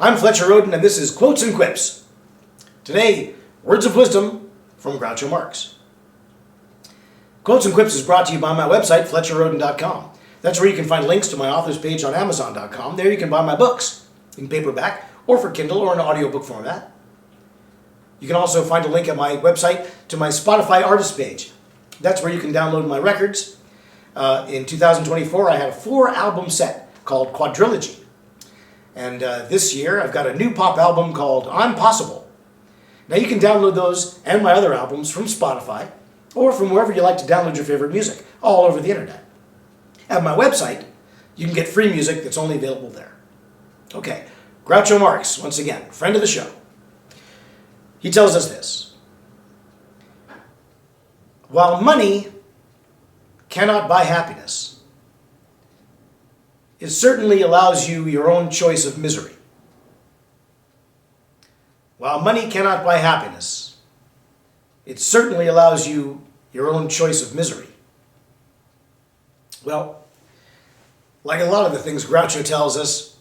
I'm Fletcher Rhoden, and this is Quotes and Quips. Today, words of wisdom from Groucho Marx. Quotes and Quips is brought to you by my website, FletcherRhoden.com. That's where you can find links to my author's page on Amazon.com. There you can buy my books in paperback, or for Kindle, or in audiobook format. You can also find a link at my website to my Spotify artist page. That's where you can download my records. In 2024, I had a 4-album set called Quadrilogy. And this year, I've got a new pop album called I'm Possible. Now you can download those and my other albums from Spotify or from wherever you like to download your favorite music, all over the internet. At my website, you can get free music that's only available there. Okay, Groucho Marx, once again, friend of the show. He tells us this: while money cannot buy happiness, it certainly allows you your own choice of misery. While money cannot buy happiness, it certainly allows you your own choice of misery. Well, like a lot of the things Groucho tells us,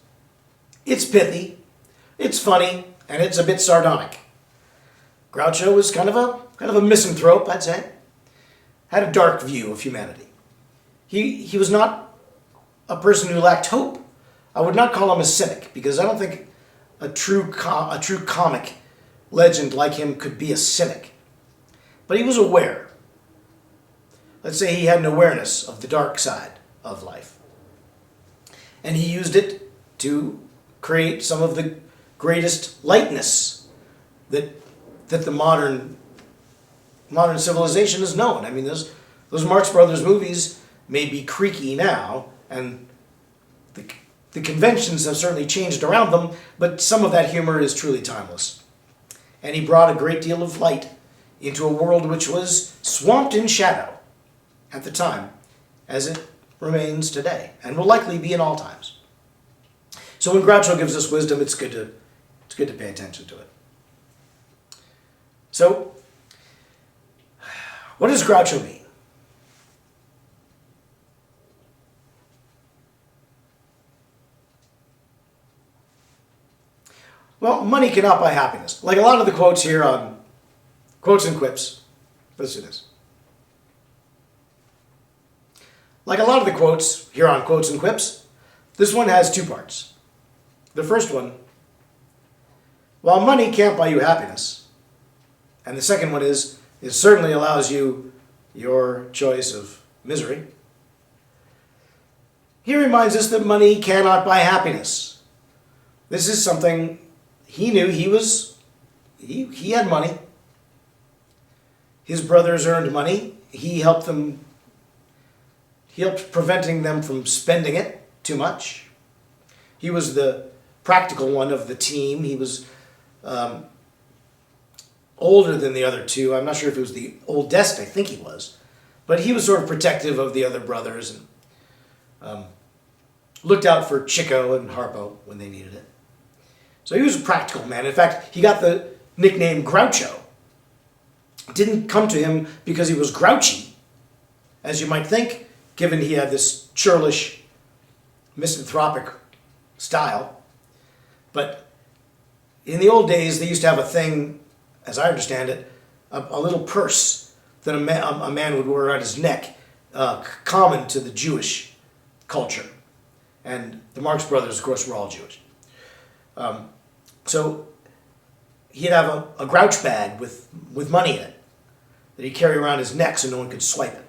it's pithy, it's funny, and it's a bit sardonic. Groucho was kind of a misanthrope, I'd say. Had a dark view of humanity. He was not a person who lacked hope. I would not call him a cynic, because I don't think a true comic legend like him could be a cynic. But he was aware. Let's say he had an awareness of the dark side of life. And he used it to create some of the greatest lightness that the modern civilization has known. I mean, those Marx Brothers movies may be creaky now, and the conventions have certainly changed around them, but some of that humor is truly timeless. And he brought a great deal of light into a world which was swamped in shadow at the time, as it remains today, and will likely be in all times. So when Groucho gives us wisdom, it's good to pay attention to it. So, what does Groucho mean? Well, money cannot buy happiness. Like a lot of the quotes here on Quotes and Quips. Let's do this. Like a lot of the quotes here on Quotes and Quips, this one has 2 parts. The first one, while money can't buy you happiness, and the second one is, it certainly allows you your choice of misery. He reminds us that money cannot buy happiness. This is something he knew. He had money. His brothers earned money. He helped preventing them from spending it too much. He was the practical one of the team. He was older than the other 2. I'm not sure if he was the oldest. I think he was. But he was sort of protective of the other brothers and looked out for Chico and Harpo when they needed it. So he was a practical man. In fact, he got the nickname Groucho. It didn't come to him because he was grouchy, as you might think, given he had this churlish, misanthropic style. But in the old days, they used to have a thing, as I understand it, a little purse that a man would wear around his neck, common to the Jewish culture. And the Marx Brothers, of course, were all Jewish. So he'd have a Grouch bag with money in it that he'd carry around his neck so no one could swipe it.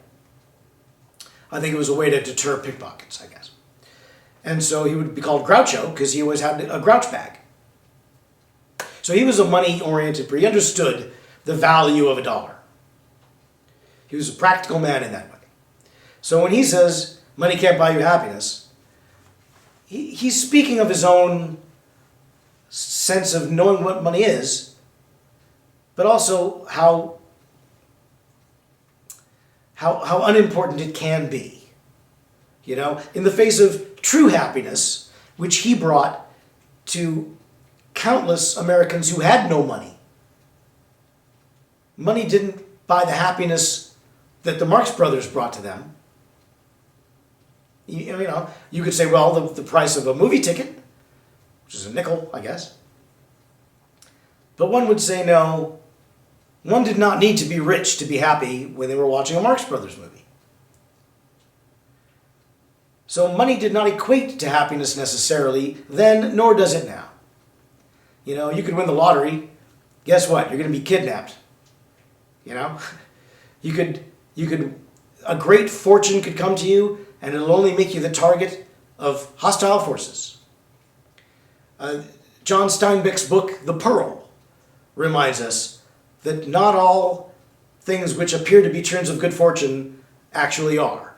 I think it was a way to deter pickpockets, I guess. And so he would be called Groucho because he always had a Grouch bag. So he was a money-oriented, he understood the value of a dollar. He was a practical man in that way. So when he says, money can't buy you happiness, he's speaking of his own sense of knowing what money is, but also how unimportant it can be. You know, in the face of true happiness, which he brought to countless Americans who had no money. Money didn't buy the happiness that the Marx Brothers brought to them. You know, you could say, well, the price of a movie ticket. which is a nickel, I guess. But one would say no, one did not need to be rich to be happy when they were watching a Marx Brothers movie. So money did not equate to happiness necessarily then, nor does it now. You know, you could win the lottery. Guess what? You're going to be kidnapped. You know? A great fortune could come to you, and it'll only make you the target of hostile forces. John Steinbeck's book, The Pearl, reminds us that not all things which appear to be turns of good fortune actually are.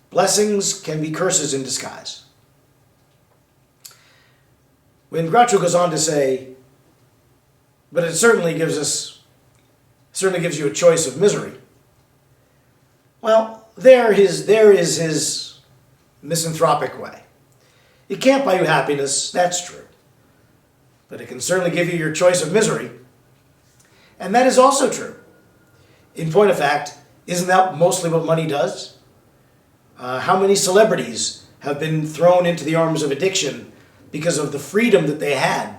Blessings can be curses in disguise. When Groucho goes on to say, but it certainly gives you a choice of misery. Well, there is his misanthropic way. It can't buy you happiness, that's true. But it can certainly give you your choice of misery. And that is also true. In point of fact, isn't that mostly what money does? How many celebrities have been thrown into the arms of addiction because of the freedom that they had,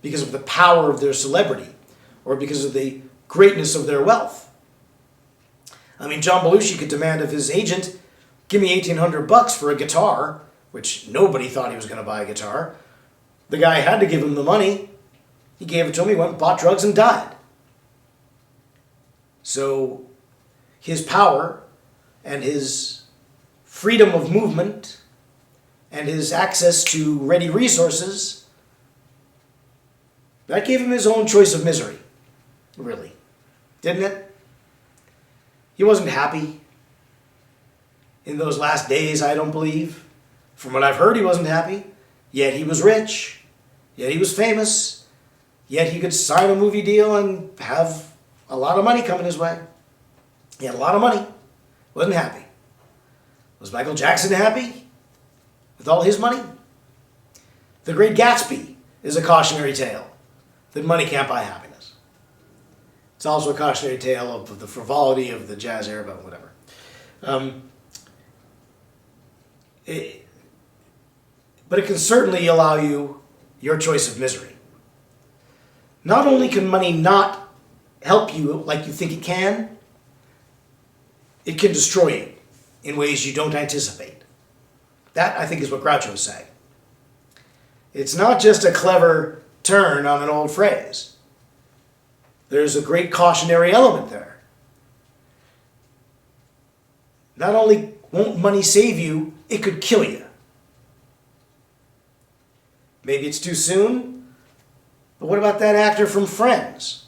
because of the power of their celebrity, or because of the greatness of their wealth? I mean, John Belushi could demand of his agent, give me $1,800 for a guitar, which nobody thought he was going to buy a guitar. The guy had to give him the money. He gave it to him, he went and bought drugs and died. So his power and his freedom of movement and his access to ready resources, that gave him his own choice of misery, really, didn't it? He wasn't happy in those last days, I don't believe. From what I've heard, he wasn't happy. Yet he was rich. Yet he was famous. Yet he could sign a movie deal and have a lot of money coming his way. He had a lot of money. Wasn't happy. Was Michael Jackson happy with all his money? The Great Gatsby is a cautionary tale that money can't buy happiness. It's also a cautionary tale of the frivolity of the jazz era, but whatever. But it can certainly allow you your choice of misery. Not only can money not help you like you think it can destroy you in ways you don't anticipate. That, I think, is what Groucho is saying. It's not just a clever turn on an old phrase. There's a great cautionary element there. Not only won't money save you, it could kill you. Maybe it's too soon, but what about that actor from Friends?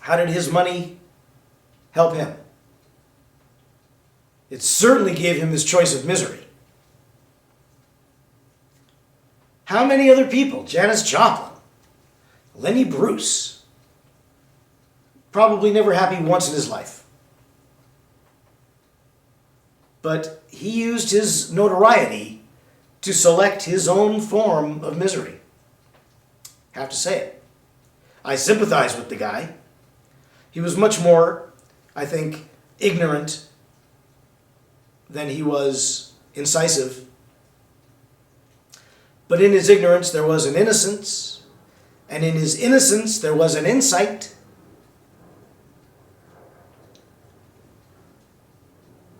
How did his money help him? It certainly gave him his choice of misery. How many other people, Janis Joplin, Lenny Bruce, probably never happy once in his life. But he used his notoriety to select his own form of misery. Have to say it. I sympathize with the guy. He was much more, I think, ignorant than he was incisive. But in his ignorance there was an innocence, and in his innocence there was an insight.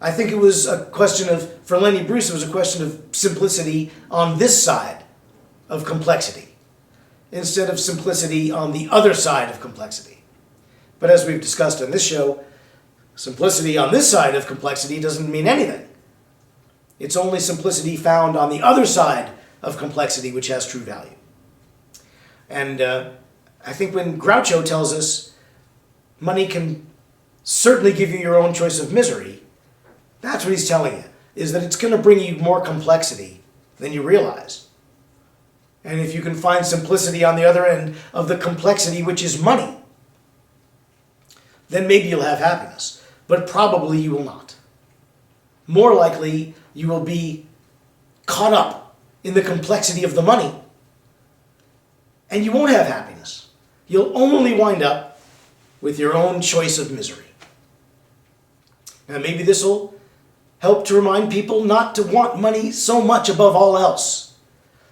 I think it was a question of, for Lenny Bruce, it was a question of simplicity on this side of complexity, instead of simplicity on the other side of complexity. But as we've discussed on this show, simplicity on this side of complexity doesn't mean anything. It's only simplicity found on the other side of complexity which has true value. And I think when Groucho tells us money can certainly give you your own choice of misery, that's what he's telling you, is that it's going to bring you more complexity than you realize. And if you can find simplicity on the other end of the complexity, which is money, then maybe you'll have happiness. But probably you will not. More likely, you will be caught up in the complexity of the money, and you won't have happiness. You'll only wind up with your own choice of misery. Now maybe this will help to remind people not to want money so much above all else.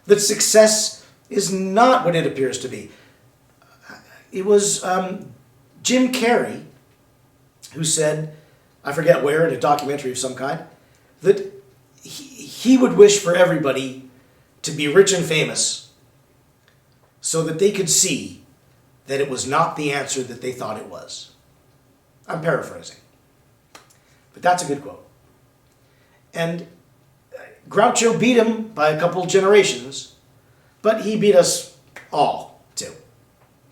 that success is not what it appears to be. It was Jim Carrey who said, I forget where, in a documentary of some kind, that he would wish for everybody to be rich and famous so that they could see that it was not the answer that they thought it was. I'm paraphrasing. But that's a good quote. And Groucho beat him by a couple generations, but he beat us all, too,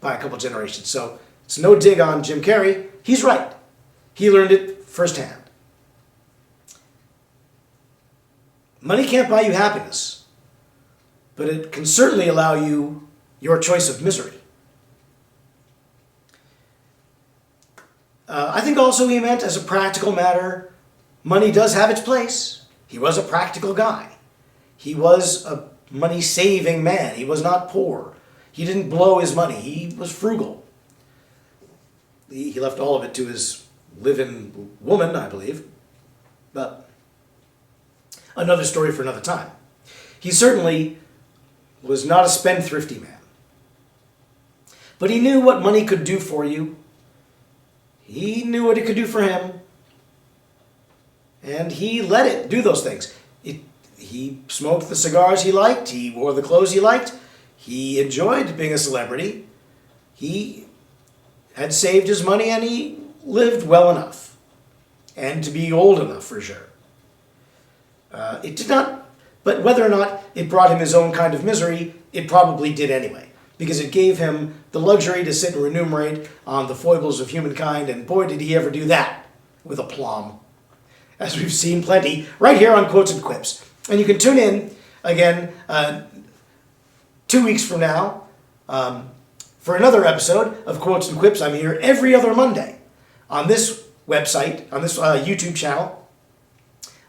by a couple generations. So it's no dig on Jim Carrey. He's right. He learned it firsthand. Money can't buy you happiness, but it can certainly allow you your choice of misery. I think also he meant, as a practical matter, money does have its place. He was a practical guy. He was a money-saving man. He was not poor. He didn't blow his money. He was frugal. He left all of it to his live-in woman, I believe. But another story for another time. He certainly was not a spendthrifty man. But he knew what money could do for you. He knew what it could do for him. And he let it do those things. He smoked the cigars he liked. He wore the clothes he liked. He enjoyed being a celebrity. He had saved his money and he lived well enough. And to be old enough, for sure. It did not, but whether or not it brought him his own kind of misery, it probably did anyway. Because it gave him the luxury to sit and ruminate on the foibles of humankind, and boy did he ever do that with aplomb. As we've seen plenty right here on Quotes and Quips. And you can tune in again 2 weeks from now for another episode of Quotes and Quips. I'm here every other Monday on this website, on this YouTube channel.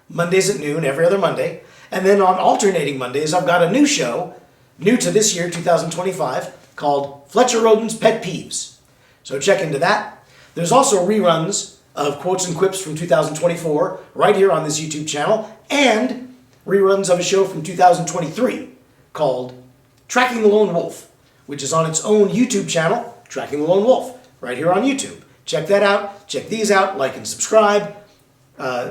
Mondays at noon, every other Monday. And then on alternating Mondays, I've got a new show, new to this year, 2025, called Fletcher Rhoden's Pet Peeves. So check into that. There's also reruns of Quotes and Quips from 2024 right here on this YouTube channel, and reruns of a show from 2023 called Tracking the Lone Wolf, which is on its own YouTube channel, Tracking the Lone Wolf, right here on YouTube. Check that out. Check these out. Like and subscribe.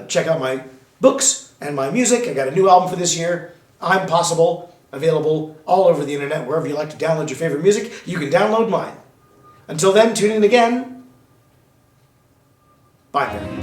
Check out my books and my music. I got a new album for this year, I'm Possible, available all over the internet. Wherever you like to download your favorite music, you can download mine. Until then, tune in again. Bye, Karen.